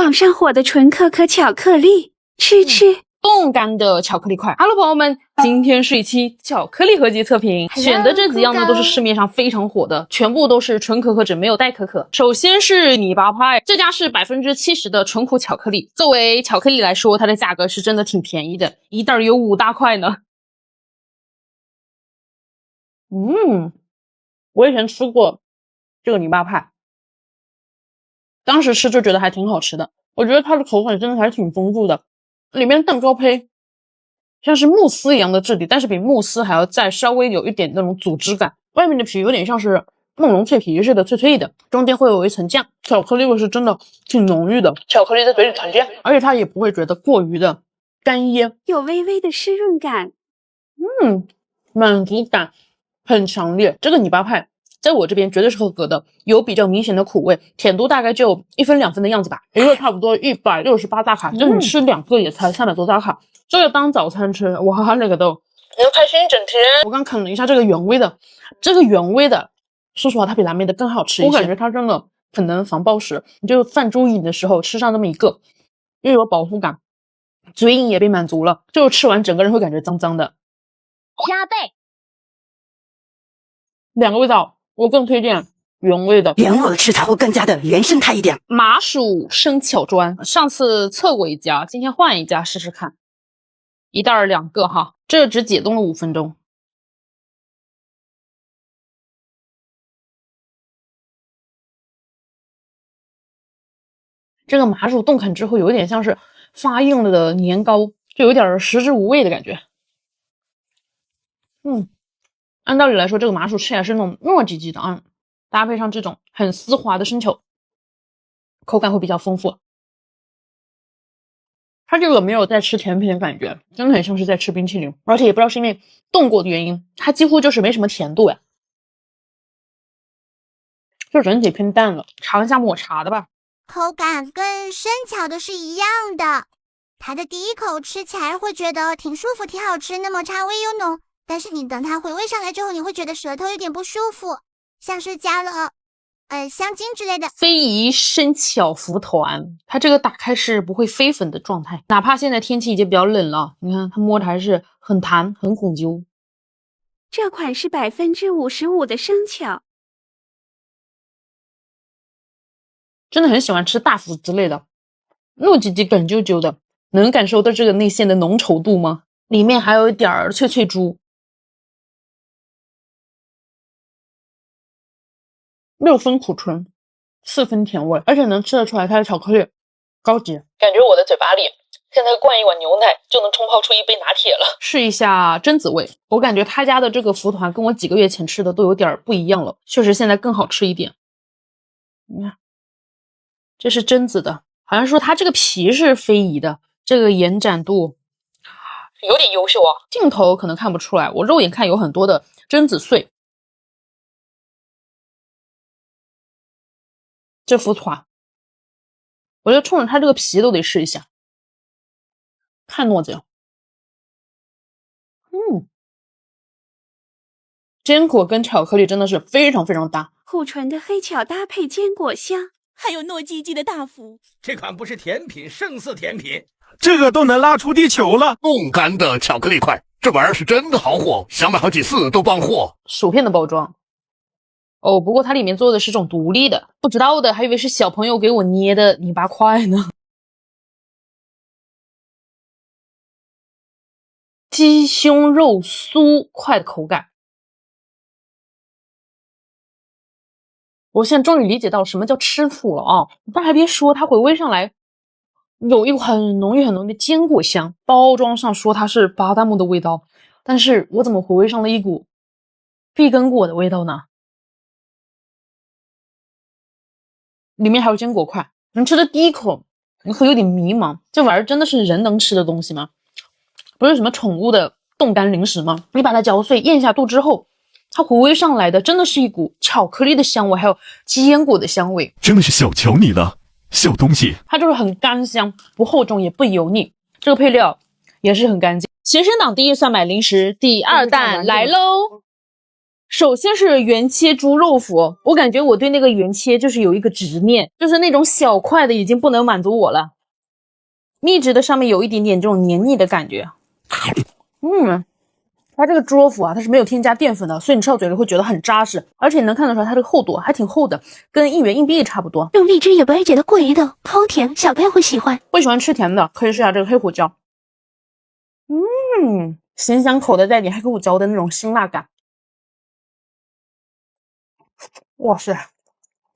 网上火的纯可可巧克力，吃吃。冻干的巧克力块。Hello， 朋友们，今天是一期巧克力合集测评，选的这几样呢都是市面上非常火的，全部都是纯可可脂，没有代可可。首先是泥巴派，这家是70%的纯苦巧克力，作为巧克力来说，它的价格是真的挺便宜的，一袋有5大块呢。我以前吃过这个泥巴派，当时吃就觉得还挺好吃的，我觉得它的口感真的还挺丰富的。里面蛋糕胚像是慕斯一样的质地，但是比慕斯还要再稍微有一点那种组织感，外面的皮有点像是梦龙脆皮似的，脆脆的，中间会有一层酱，巧克力味是真的挺浓郁的，巧克力在嘴里弹溅，而且它也不会觉得过于的干噎，有微微的湿润感，满足感很强烈。这个泥巴派在我这边绝对是合格的，有比较明显的苦味，甜度大概就1分2分的样子吧，一个差不多168大卡，就你吃2个也才300多大卡，这个当早餐吃，哇，那个都能开心一整天。我刚啃了一下这个原味的，说实话它比蓝莓的更好吃一些，我感觉它真的很能防暴食，你就饭猪瘾的时候吃上那么一个，又有饱腹感，嘴瘾也被满足了，就吃完整个人会感觉脏脏的。加倍两个味道我更推荐原味的，原味吃才会更加的原生态一点。麻薯生巧砖，上次测过一家，今天换一家试试看，一袋2个哈，这只解冻了5分钟。这个麻薯冻砍之后有点像是发硬了的年糕，就有点食之无味的感觉。按道理来说，这个麻薯吃起来是那种糯叽叽的啊，搭配上这种很丝滑的生巧，口感会比较丰富。它这个没有在吃甜品的感觉，真的很像是在吃冰淇淋，而且也不知道是因为冻过的原因，它几乎就是没什么甜度呀，就整体偏淡了。尝一下抹茶的吧，口感跟生巧的是一样的，它的第一口吃起来会觉得挺舒服挺好吃，那抹茶味又浓，但是你等它回味上来之后，你会觉得舌头有点不舒服，像是加了香精之类的。非遗生巧福团，它这个打开是不会飞粉的状态，哪怕现在天气已经比较冷了，你看它摸着还是很弹很孔啾。这款是55%的生巧，真的很喜欢吃大福之类的，糯叽叽梗啾啾的，能感受到这个内馅的浓稠度吗？里面还有一点脆脆猪，6分苦醇，4分甜味，而且能吃得出来它的巧克力高级，感觉我的嘴巴里现在灌一碗牛奶就能冲泡出一杯拿铁了。试一下榛子味，我感觉他家的这个福团跟我几个月前吃的都有点不一样了，确实现在更好吃一点。你看，这是榛子的，好像说它这个皮是非遗的，这个延展度有点优秀啊，镜头可能看不出来，我肉眼看有很多的榛子碎。这福团，我觉得冲着它这个皮都得试一下，太糯叽了。坚果跟巧克力真的是非常非常搭，苦醇的黑巧搭配坚果香，还有糯叽叽的大福，这款不是甜品胜似甜品，这个都能拉出地球了。冻干的巧克力块，这玩意儿是真的好火，想买好几次都帮货。薯片的包装哦，不过它里面做的是这种独立的，不知道的还以为是小朋友给我捏的泥巴块呢。鸡胸肉酥块的口感，我现在终于理解到什么叫吃土了啊！但还别说，它回味上来有一股很浓郁很浓郁的坚果香，包装上说它是巴旦木的味道，但是我怎么回味上了一股碧根果的味道呢？里面还有坚果块，你吃的第一口你会有点迷茫，这玩意儿真的是人能吃的东西吗？不是什么宠物的冻干零食吗？你把它嚼碎咽下肚之后，它回味上来的真的是一股巧克力的香味，还有坚果的香味，真的是小瞧你了，小东西。它就是很干香，不厚重也不油腻，这个配料也是很干净。学生党第一算买零食第2弹来喽！首先是原切猪肉脯，我感觉我对那个原切就是有一个执念，就是那种小块的已经不能满足我了。秘制的上面有一点点这种黏腻的感觉。它这个猪肉脯啊，它是没有添加淀粉的，所以你吃到嘴里会觉得很扎实，而且你能看得出来它这个厚度还挺厚的，跟1元硬币差不多。用荔枝也不会觉得过于的齁甜，小朋友会喜欢。不喜欢吃甜的，可以试下这个黑胡椒。咸香口的带点黑胡椒的那种辛辣感。哇塞，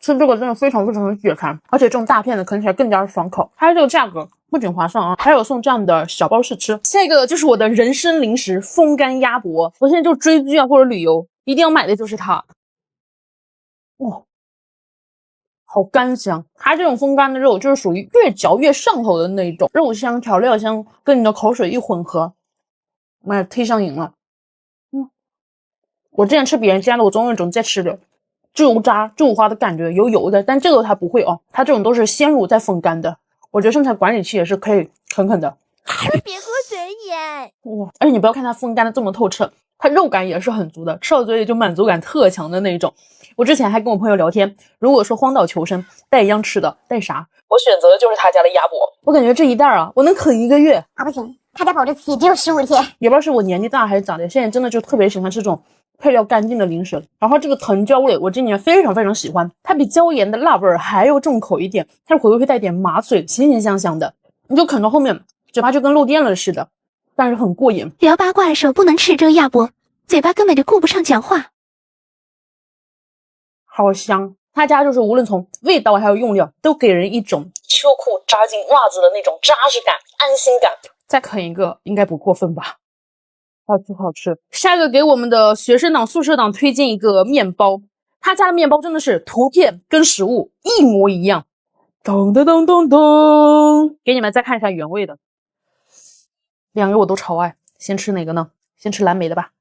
吃这个真的非常非常的解馋，而且这种大片的啃起来更加爽口。它这个价格不仅划算啊，还有送这样的小包试吃。下一个就是我的人生零食风干鸭脖，我现在就追剧啊或者旅游一定要买的就是它。哇，好干香！它这种风干的肉就是属于越嚼越上头的那一种，肉香调料香跟你的口水一混合，妈忒上瘾了。我之前吃别人家的，我总有一种在吃的猪渣猪花的感觉，有油的，但这个它不会哦，它这种都是鲜乳在风干的。我觉得生产管理期也是可以啃啃的。别喝嘴眼。哇！而且你不要看它风干的这么透彻，它肉感也是很足的，吃到嘴里就满足感特强的那种。我之前还跟我朋友聊天，如果说荒岛求生带一样吃的，带啥？我选择的就是他家的鸭脖。我感觉这一袋啊，我能啃1个月。不行，他家保质期只有15天。也不知道是我年纪大还是咋的，现在真的就特别喜欢吃这种配料干净的零食。然后这个藤椒味我今年非常非常喜欢，它比椒盐的辣味还要重口一点，它的回味会带点麻脆，咸咸香香的，你就啃到后面嘴巴就跟漏电了似的，但是很过瘾。聊八卦的时候不能吃这个鸭脖，嘴巴根本就顾不上讲话。好香！他家就是无论从味道还有用料，都给人一种秋裤扎进袜子的那种扎实感、安心感。再啃一个应该不过分吧？好吃好吃。下一个给我们的学生党、宿舍党推荐一个面包，他家的面包真的是图片跟实物一模一样。咚咚咚咚咚！给你们再看一下原味的，两个我都超爱。先吃哪个呢？先吃蓝莓的吧。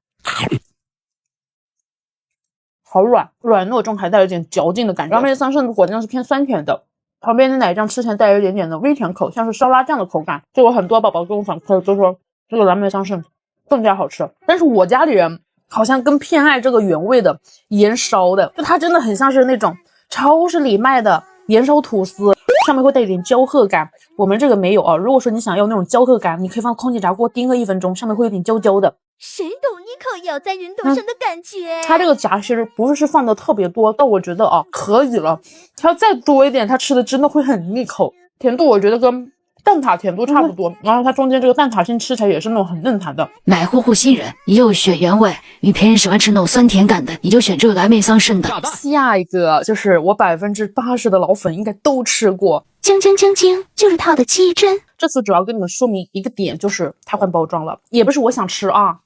好软糯中还带有点嚼劲的感觉。蓝莓桑葚的果酱是偏酸甜的，旁边的奶酱吃起来带有一点点的微甜口，像是烧腊酱的口感。就有很多宝宝跟我反馈就说这个蓝莓桑葚更加好吃，但是我家里人好像更偏爱这个原味的盐烧的，就它真的很像是那种超市里卖的盐烧吐司，上面会带一点焦褐感。我们这个没有啊，如果说你想要那种焦褐感，你可以放空气炸锅叮个1分钟，上面会有点焦焦的。谁懂一口咬在云朵上的感觉？它这个夹其实不是放的特别多，但我觉得啊可以了。它要再多一点，它吃的真的会很腻口。甜度我觉得跟蛋挞甜度差不多，然后它中间这个蛋挞心吃起来也是那种很嫩弹的。买户户新人，你就选原味；女别人喜欢吃那种酸甜感的，你就选这个蓝莓桑葚的。下一个就是我80%的老粉应该都吃过，晶晶晶晶，就是套的鸡胗。这次主要跟你们说明一个点，就是它换包装了，也不是我想吃啊，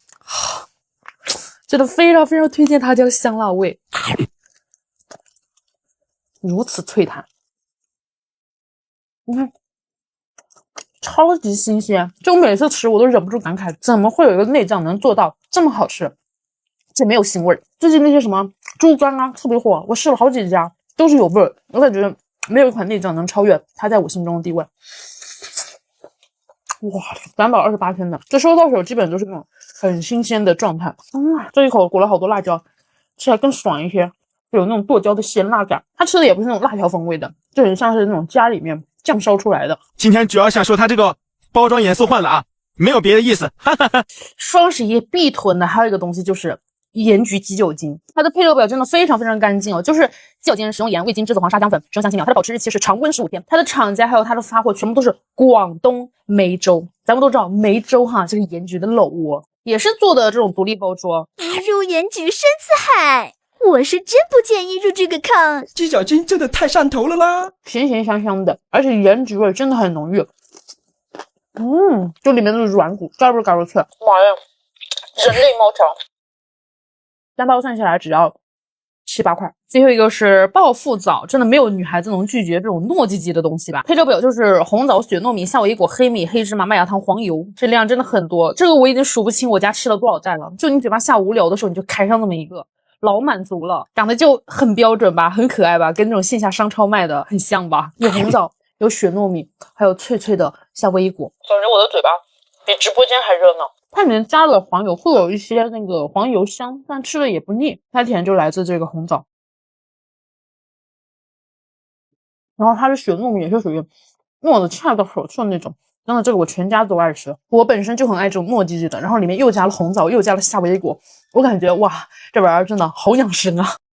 真的非常非常推荐他家的香辣味，如此脆弹，你看超级新鲜，就我每次吃我都忍不住感慨，怎么会有一个内脏能做到这么好吃，这没有腥味。最近那些什么猪肝啊特别火，我试了好几家都是有味儿，我感觉没有一款内脏能超越它在我心中的地位。哇，328天的，这收到手基本都是那种很新鲜的状态。这一口裹了好多辣椒，吃起来更爽一些，有那种剁椒的鲜辣感。它吃的也不是那种辣条风味的，就很像是那种家里面酱烧出来的。今天主要想说它这个包装颜色换了啊，没有别的意思。双11必囤的还有一个东西就是盐焗鸡酒精，它的配料表真的非常非常干净哦，就是鸡酒精使用盐、味精、栀子黄、沙姜粉，使用香辛料，它的保持日期是常温15天，它的厂家还有它的发货全部都是广东梅州。咱们都知道梅州哈，这个盐焗的老窝也是做的这种独立包装。入盐焗深似海，我是真不建议入这个坑。鸡脚筋真的太上头了啦，咸咸香香的，而且盐焗味真的很浓郁。就里面的软骨嘎嘣嘎嘣脆，妈呀，人类猫条。单包算下来只要7、8块。最后一个是暴富枣，真的没有女孩子能拒绝这种糯叽叽的东西吧。配料表就是红枣、雪糯米、夏威夷果、黑米、黑芝麻、麦芽糖、黄油，这量真的很多。这个我已经数不清我家吃了多少袋了。就你嘴巴下无聊的时候，你就开上那么一个，老满足了。长得就很标准吧，很可爱吧，跟那种线下商超卖的很像吧。有红枣，有雪糯米，还有脆脆的夏威夷果。感觉我的嘴巴比直播间还热闹。它里面加了黄油，会有一些那个黄油香，但吃了也不腻。它甜就来自这个红枣，然后它的雪糯米也是属于糯的恰到好处的那种。真的，这个我全家都爱吃。我本身就很爱这种糯叽叽的，然后里面又加了红枣，又加了夏威夷果，我感觉哇，这玩意儿真的好养生啊！